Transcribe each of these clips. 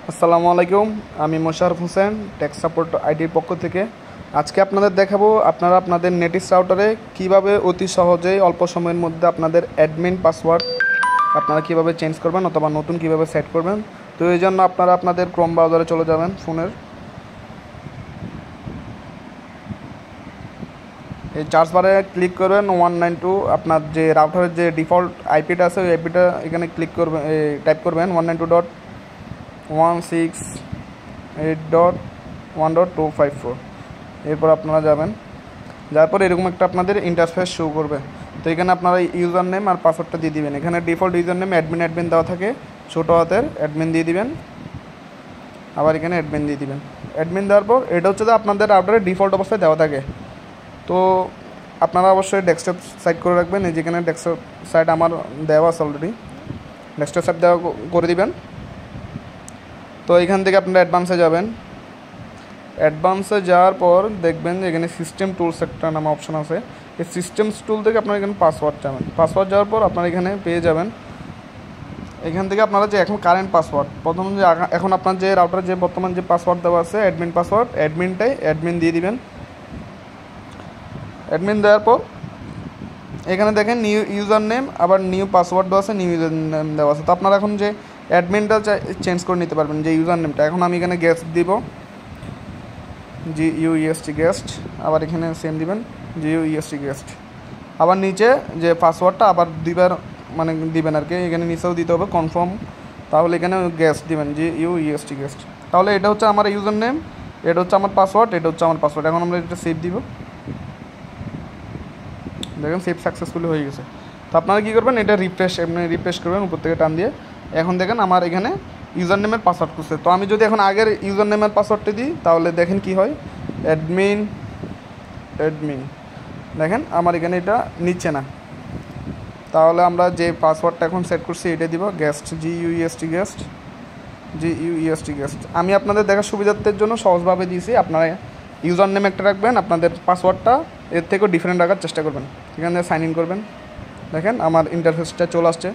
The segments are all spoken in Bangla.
আসসালামু আলাইকুম। আমি মোশাররফ হোসেন, টেক সাপোর্ট আইডির পক্ষ থেকে। আজকে আপনাদের দেখাবো আপনারা আপনাদের নেটিস রাউটারে কিভাবে অতি সহজেই অল্প সময়ের মধ্যে আপনাদের অ্যাডমিন পাসওয়ার্ড আপনারা কিভাবে চেঞ্জ করবেন অথবা নতুন কিভাবে সেট করবেন। তো এই জন্য আপনারা আপনাদের ক্রোম ব্রাউজারে চলে যাবেন। ফোনের এই সার্চ বারে ক্লিক করবেন 192, আপনার যে রাউটারের যে ডিফল্ট আইপিটা আছে ওই আইপিটা এখানে ক্লিক করবেন, টাইপ করবেন 192.168.1.254। এরপর আপনারা যাবেন, যাওয়ার পর এরকম একটা আপনাদের ইন্টারফেস শো করবে। তো এখানে আপনারা ইউজার নেম আর পাসওয়ার্ডটা দিয়ে দিবেন। এখানে ডিফল্ট ইউজার নেম অ্যাডমিন দেওয়া থাকে, ছোটো হাতের অ্যাডমিন দিয়ে দিবেন, আবার এখানে অ্যাডমিন দিয়ে দিবেন। অ্যাডমিন দেওয়ার পর এটা হচ্ছে যে আপনাদের রাউটারে ডিফল্ট অবস্থায় দেওয়া থাকে। তো আপনারা অবশ্যই ডেস্কটপ সাইট করে রাখবেন। এই যেখানে ডেস্কটপ সাইট আমার দেওয়া আছে অলরেডি, ডেস্কটপ সাইট দেওয়া করে দিবেন। তো এখান থেকে আপনারা অ্যাডভান্সে যাবেন। অ্যাডভান্সে যাওয়ার পর দেখবেন যে এখানে সিস্টেম টুলস একটা নামে অপশন আছে। এই সিস্টেমস টুল থেকে আপনারা এখানে পাসওয়ার্ড যাবেন। পাসওয়ার্ড যাওয়ার পর আপনারা এখানে পেয়ে যাবেন, এখান থেকে আপনারা যে এখন কারেন্ট পাসওয়ার্ড, প্রথম যে এখন আপনার যে রাউটারে যে বর্তমান যে পাসওয়ার্ড দেওয়া আছে অ্যাডমিন পাসওয়ার্ড, অ্যাডমিন দিয়ে দিবেন। অ্যাডমিন দেওয়ার পর এখানে দেখেন নিউ ইউজার নেম, আবার নিউ পাসওয়ার্ড দেওয়া আছে, নিউ ইউজার নেম দেওয়া আছে। তো আপনারা এখন যে অ্যাডমিনটা চেঞ্জ করে নিতে পারবেন, যে ইউজার নেমটা। এখন আমি এখানে গেস্ট দিব, GUEST গেস্ট, আবার এখানে সেম দিবেন GUEST গেস্ট। আবার নিচে যে পাসওয়ার্ডটা আবার দুইবার মানে দিবেন আর কি, এখানে নিচেও দিতে হবে কনফার্ম। তাহলে এখানে গেস্ট দিবেন GUEST গেস্ট। তাহলে এটা হচ্ছে আমার ইউজার নেম, এটা হচ্ছে আমার পাসওয়ার্ড, এটা হচ্ছে আমার পাসওয়ার্ড। এখন আমরা এটা সেভ দিব। দেখেন সেভ সাকসেসফুলি হয়ে গেছে। তো আপনারা কী করবেন, এটা রিফ্রেশ করবেন উপর থেকে টান দিয়ে। এখন দেখেন আমার এখানে ইউজার নেমের পাসওয়ার্ড করছে। তো আমি যদি এখন আগের ইউজার নেমের পাসওয়ার্ডটি দিই তাহলে দেখেন কি হয়, অ্যাডমিন দেখেন আমার এখানে এটা নিচ্ছে না। তাহলে আমরা যে পাসওয়ার্ডটা এখন সেট করছি এটা দিব, গেস্ট GUEST গেস্ট। আমি আপনাদের দেখার সুবিধার্থের জন্য সহজভাবে দিয়েছি। আপনারা ইউজার নেম একটা রাখবেন, আপনাদের পাসওয়ার্ডটা এর থেকেও ডিফারেন্ট রাখার চেষ্টা করবেন। এখানে সাইন ইন করবেন। দেখেন আমার ইন্টারফেসটা চলে আসছে।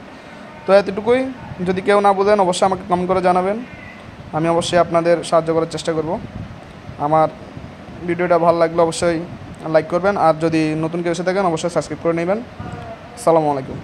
তো এতটুকুই। যদি কেউ না বোঝেন অবশ্যই আমাকে কমেন্ট করে জানাবেন, আমি অবশ্যই আপনাদের সাহায্য করার চেষ্টা করব। আমার ভিডিওটা ভালো লাগলে অবশ্যই লাইক করবেন, আর যদি নতুন কেউ এসে থাকেন অবশ্যই সাবস্ক্রাইব করে নেবেন। আসসালামু আলাইকুম।